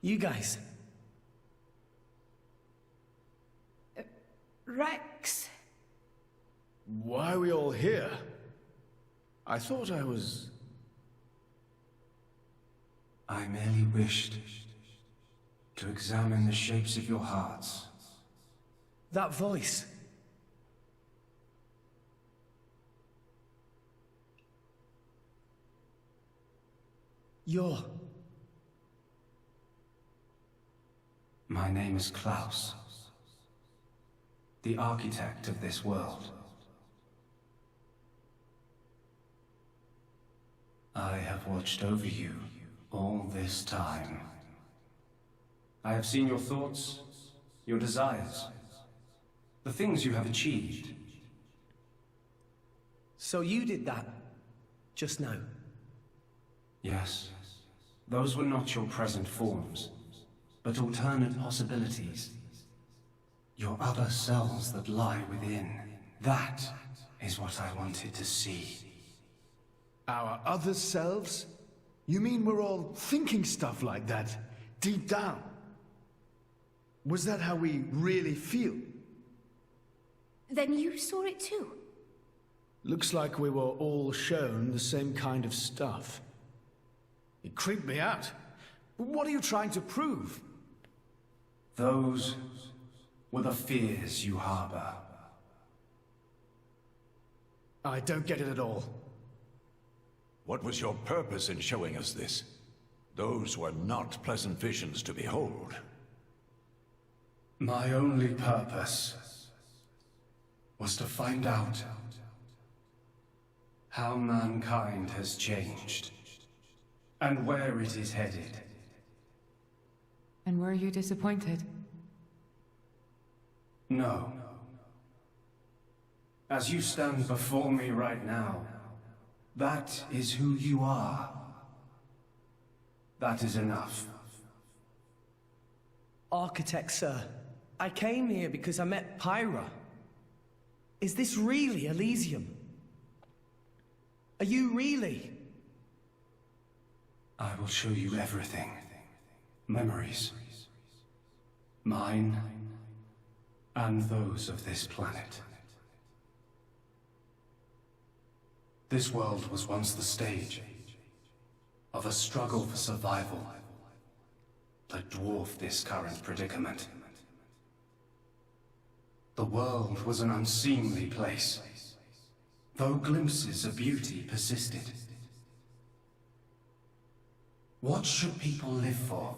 You guys. Rex. Why are we all here? I thought I was... I merely wished to examine the shapes of your hearts. That voice. You're... My name is Klaus, the architect of this world. I have watched over you all this time. I have seen your thoughts, your desires, the things you have achieved. So you did that, just now? Yes, those were not your present forms, but alternate possibilities. Your other selves that lie within. That is what I wanted to see. Our other selves? You mean we're all thinking stuff like that, deep down? Was that how we really feel? Then you saw it too? Looks like we were all shown the same kind of stuff. It creeped me out. What are you trying to prove? Those were the fears you harbor. I don't get it at all. What was your purpose in showing us this? Those were not pleasant visions to behold. My only purpose was to find out how mankind has changed and where it is headed. And were you disappointed? No. As you stand before me right now, that is who you are. That is enough. Architect, sir. I came here because I met Pyra. Is this really Elysium? Are you really? I will show you everything. Memories. Mine, and those of this planet. This world was once the stage of a struggle for survival that dwarfed this current predicament. The world was an unseemly place, though glimpses of beauty persisted. What should people live for?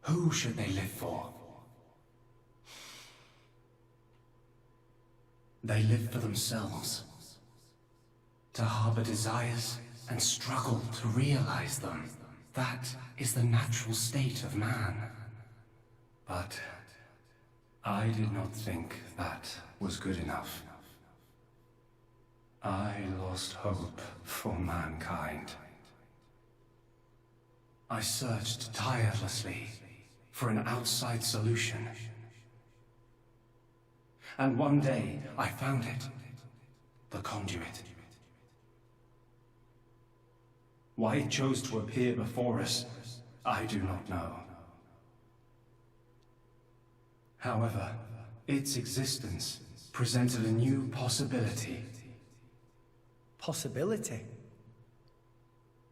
Who should they live for? They live for themselves, to harbor desires and struggle to realize them. That is the natural state of man. But I did not think that was good enough. I lost hope for mankind. I searched tirelessly for an outside solution. And one day, I found it. The conduit. Why it chose to appear before us, I do not know. However, its existence presented a new possibility. Possibility?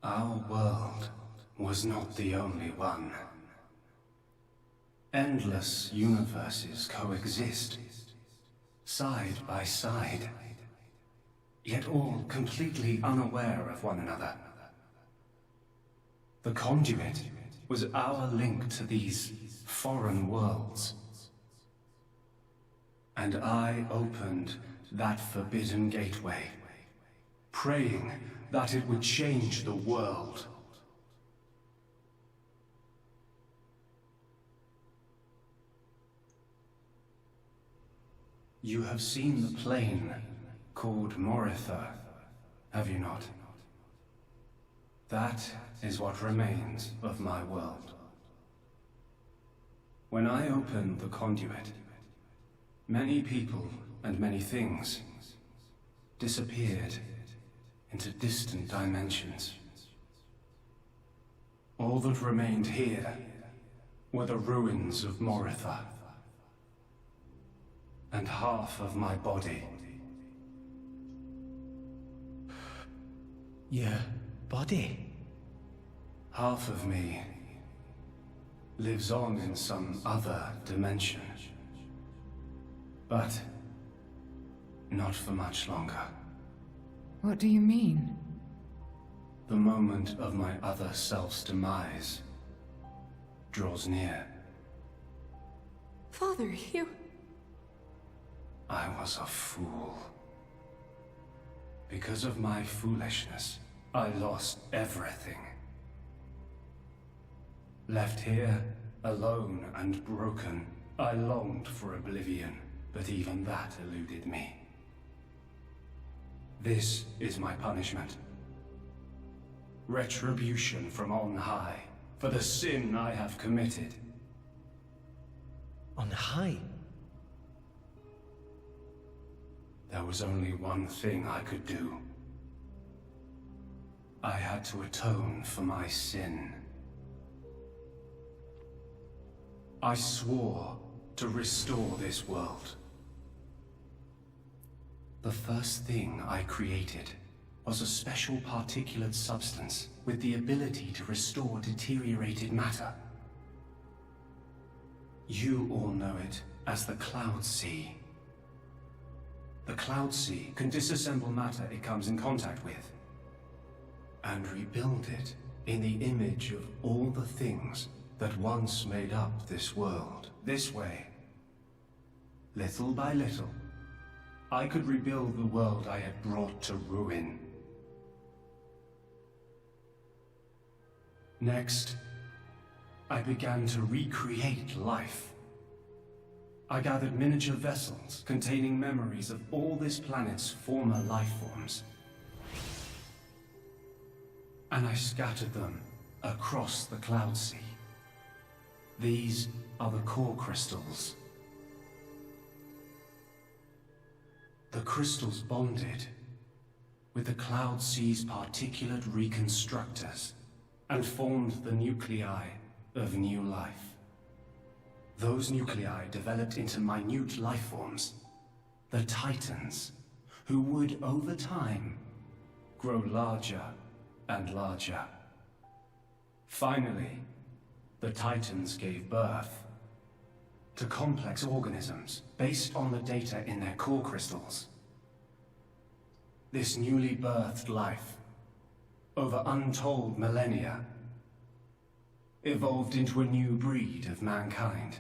Our world was not the only one. Endless universes coexist, side by side, yet all completely unaware of one another. The conduit was our link to these foreign worlds. And I opened that forbidden gateway, praying that it would change the world. You have seen the plane called Moritha, have you not? That is what remains of my world. When I opened the conduit, many people and many things disappeared into distant dimensions. All that remained here were the ruins of Moritha. And half of my body. Your body? Half of me lives on in some other dimension. But not for much longer. What do you mean? The moment of my other self's demise draws near. Father, you... I was a fool. Because of my foolishness, I lost everything. Left here, alone and broken, I longed for oblivion, but even that eluded me. This is my punishment. Retribution from on high, for the sin I have committed. On high? There was only one thing I could do. I had to atone for my sin. I swore to restore this world. The first thing I created was a special particulate substance with the ability to restore deteriorated matter. You all know it as the Cloud Sea. The Cloud Sea can disassemble matter it comes in contact with, and rebuild it in the image of all the things that once made up this world. This way, little by little, I could rebuild the world I had brought to ruin. Next, I began to recreate life. I gathered miniature vessels containing memories of all this planet's former life forms. And I scattered them across the Cloud Sea. These are the core crystals. The crystals bonded with the Cloud Sea's particulate reconstructors and formed the nuclei of new life. Those nuclei developed into minute life forms, the Titans, who would, over time, grow larger and larger. Finally, the Titans gave birth to complex organisms based on the data in their core crystals. This newly birthed life, over untold millennia, evolved into a new breed of mankind.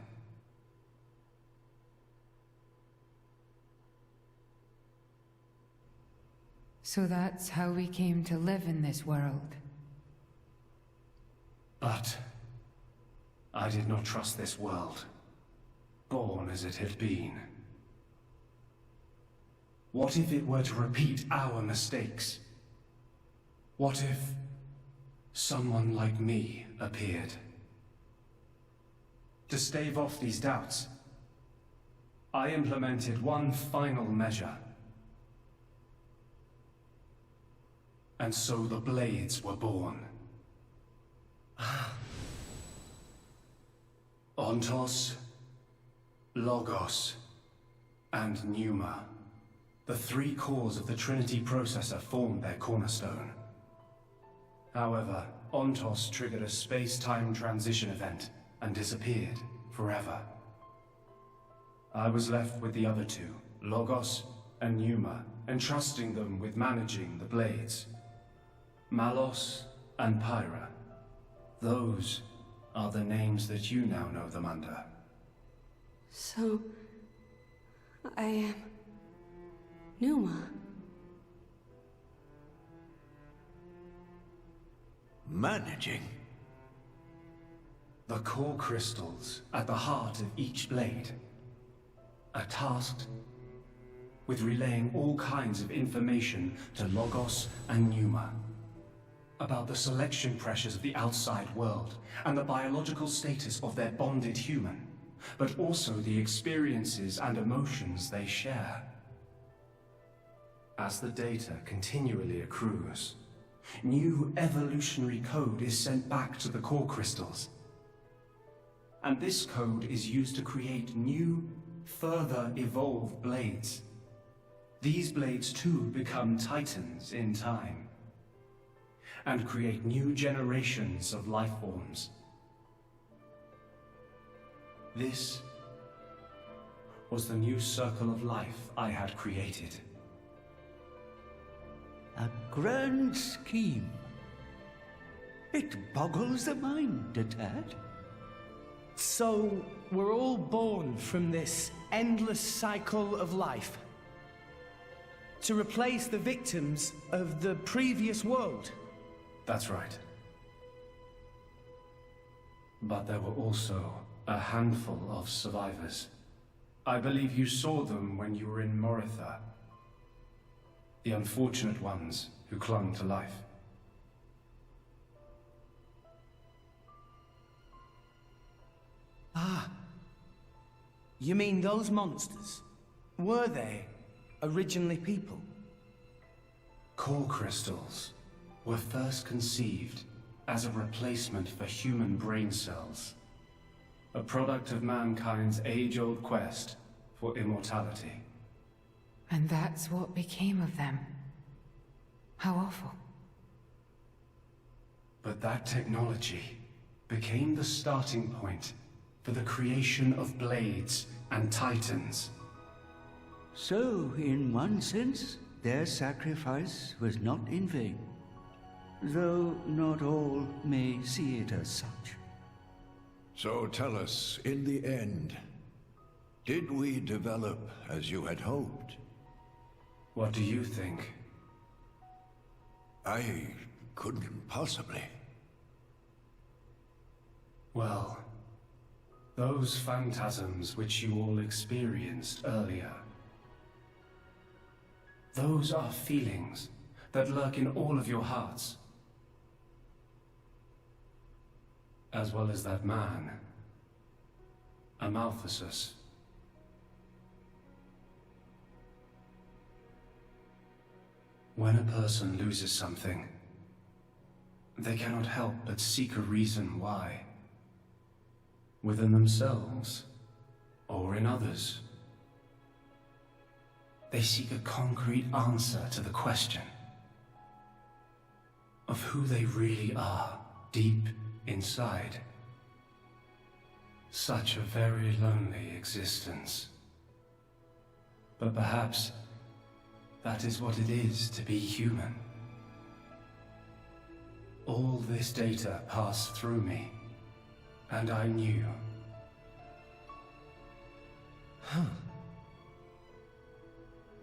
So that's how we came to live in this world. But I did not trust this world, born as it had been. What if it were to repeat our mistakes? What if someone like me appeared? To stave off these doubts, I implemented one final measure. And so the Blades were born. Ontos, Logos, and Pneuma. The three cores of the Trinity processor formed their cornerstone. However, Ontos triggered a space-time transition event and disappeared forever. I was left with the other two, Logos and Pneuma, entrusting them with managing the Blades. Malos and Pyra. Those are the names that you now know them under. So... I am... Pneuma. Managing? The core crystals at the heart of each blade are tasked with relaying all kinds of information to Logos and Pneuma about the selection pressures of the outside world and the biological status of their bonded human, but also the experiences and emotions they share. As the data continually accrues, new evolutionary code is sent back to the core crystals. And this code is used to create new, further evolved blades. These blades too become titans in time, and create new generations of life forms. This was the new circle of life I had created. A grand scheme. It boggles the mind a tad. So, we're all born from this endless cycle of life to replace the victims of the previous world. That's right. But there were also a handful of survivors. I believe you saw them when you were in Moritha. The unfortunate ones who clung to life. Ah. You mean those monsters? Were they originally people? Core crystals were first conceived as a replacement for human brain cells. A product of mankind's age-old quest for immortality. And that's what became of them. How awful. But that technology became the starting point for the creation of blades and titans. So, in one sense, their sacrifice was not in vain. Though not all may see it as such. So tell us, in the end, did we develop as you had hoped? What do you think? I couldn't possibly. Well, those phantasms which you all experienced earlier, those are feelings that lurk in all of your hearts. As well as that man, Amaltheus. When a person loses something, they cannot help but seek a reason why. Within themselves, or in others. They seek a concrete answer to the question of who they really are deep inside. Such a very lonely existence. But perhaps that is what it is to be human. All this data passed through me, and I knew.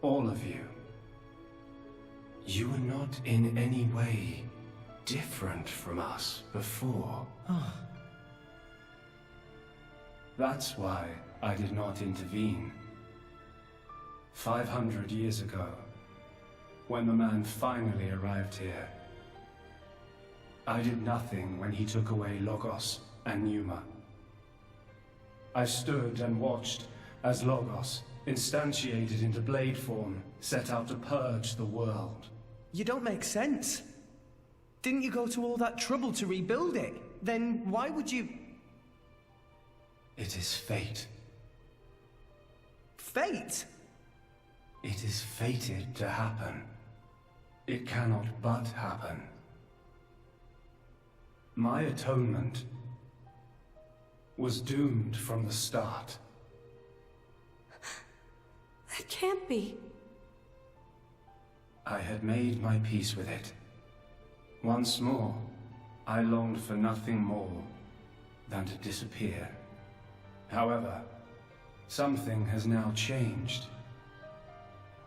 All of you. You were not in any way different from us before. That's why I did not intervene. 500 years ago, when the man finally arrived here, I did nothing when he took away Logos and Pneuma. I stood and watched as Logos, instantiated into blade form, set out to purge the world. You don't make sense. Didn't you go to all that trouble to rebuild it? Then why would you... It is fate. Fate? It is fated to happen. It cannot but happen. My atonement was doomed from the start. That can't be. I had made my peace with it. Once more, I longed for nothing more than to disappear. However, something has now changed.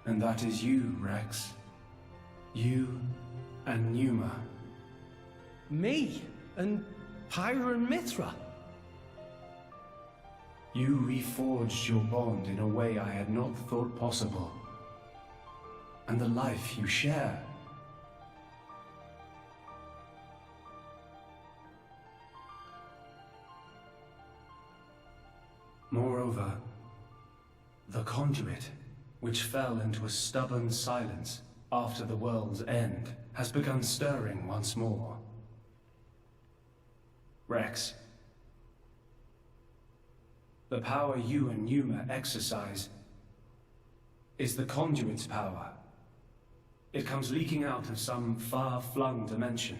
And that is you, Rex. You and Pneuma. Me? And Pyra and Mithra? You reforged your bond in a way I had not thought possible. And the life you share. Moreover, the conduit, which fell into a stubborn silence after the world's end, has begun stirring once more. Rex, the power you and Numa exercise is the conduit's power. It comes leaking out of some far-flung dimension.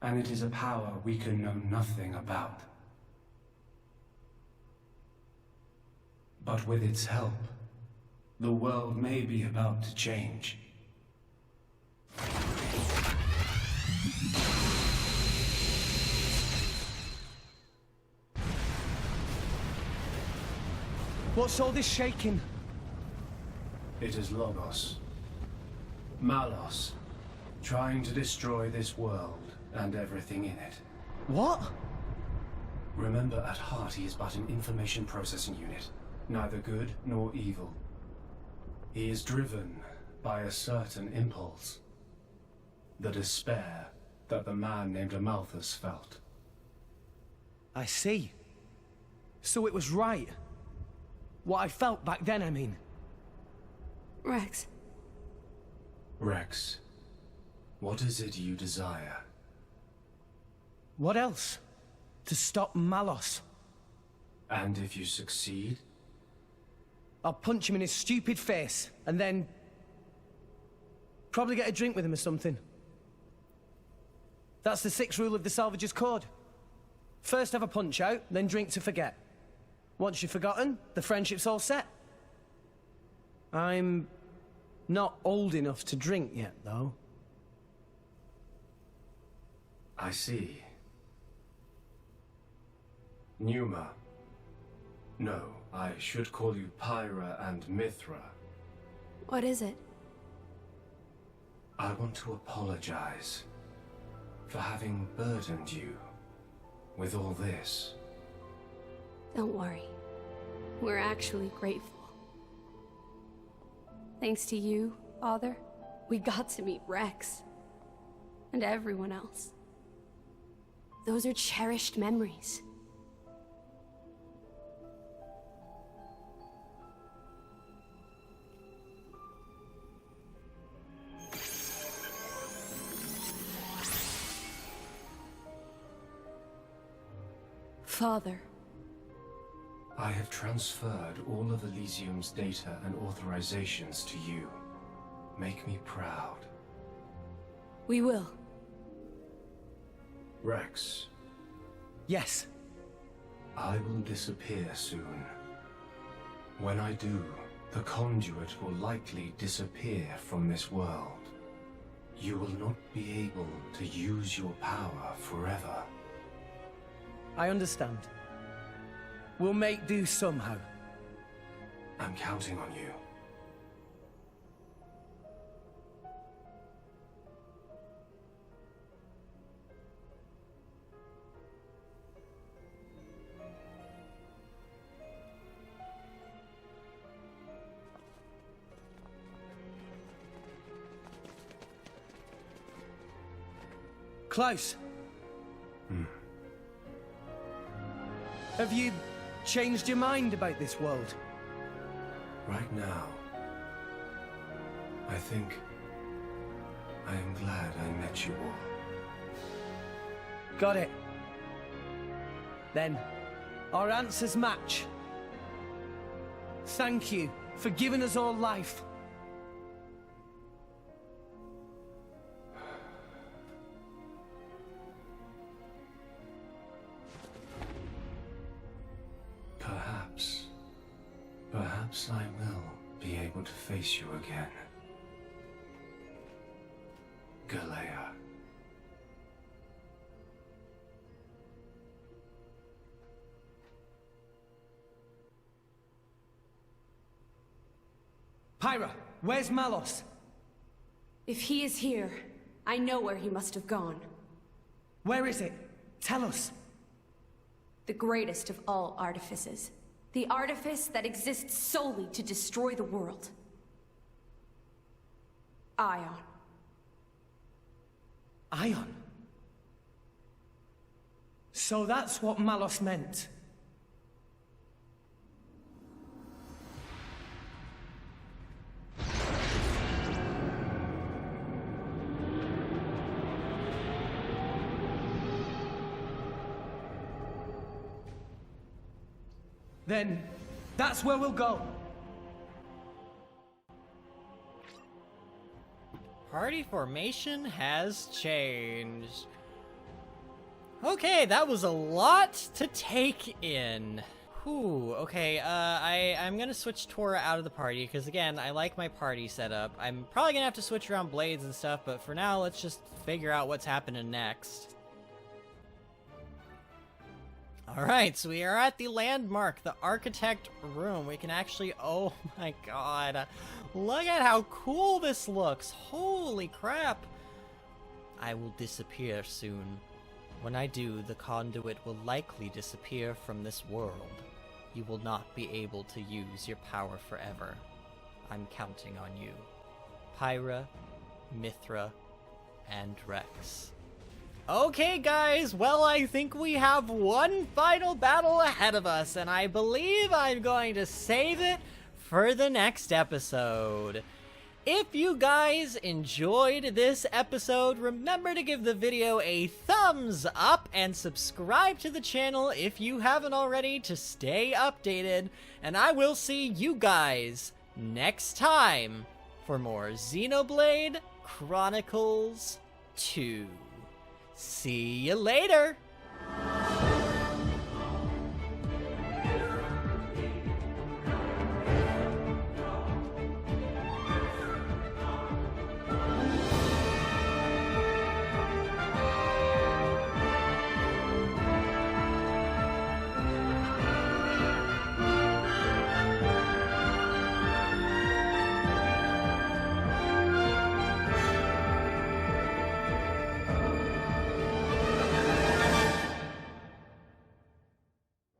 And it is a power we can know nothing about. But with its help, the world may be about to change. What's all this shaking? It is Logos. Malos, trying to destroy this world and everything in it. What? Remember, at heart he is but an information processing unit, neither good nor evil. He is driven by a certain impulse. The despair that the man named Amalthus felt. I see. So it was right. What I felt back then, I mean. Rex. Rex, what is it you desire? What else? To stop Malos. And if you succeed? I'll punch him in his stupid face, and then... probably get a drink with him or something. That's the 6th rule of the Salvager's Code. First have a punch out, then drink to forget. Once you've forgotten, the friendship's all set. I'm not old enough to drink yet, though. I see. Numa. No, I should call you Pyra and Mithra. What is it? I want to apologize for having burdened you with all this. Don't worry. We're actually grateful. Thanks to you, Father, we got to meet Rex. And everyone else. Those are cherished memories. Father. I have transferred all of Elysium's data and authorizations to you. Make me proud. We will. Rex, Yes. I will disappear soon. When I do, the conduit will likely disappear from this world. You will not be able to use your power forever. I understand. We'll make do somehow. I'm counting on you. Klaus. Have you changed your mind about this world? Right now, I think I am glad I met you all. Got it. Then, our answers match. Thank you for giving us all life. Perhaps I will be able to face you again. Galea. Pyra, where's Malos? If he is here, I know where he must have gone. Where is it? Tell us. The greatest of all artifices. The artifice that exists solely to destroy the world. Ion. Ion? So that's what Malos meant. then that's where we'll go. Party formation has changed. Okay, that was a lot to take in. Whew, okay, I'm gonna switch Tora out of the party, because again, I like my party setup. I'm probably gonna have to switch around blades and stuff, but for now, let's just figure out what's happening next. Alright, so we are at the landmark, the architect room. We can actually, oh my god, look at how cool this looks. Holy crap. I will disappear soon. When I do, the conduit will likely disappear from this world. You will not be able to use your power forever. I'm counting on you. Pyra, Mithra, and Rex. Okay guys, well I think we have one final battle ahead of us, and I believe I'm going to save it for the next episode. If you guys enjoyed this episode, remember to give the video a thumbs up and subscribe to the channel if you haven't already to stay updated, and I will see you guys next time for more Xenoblade Chronicles 2. See you later!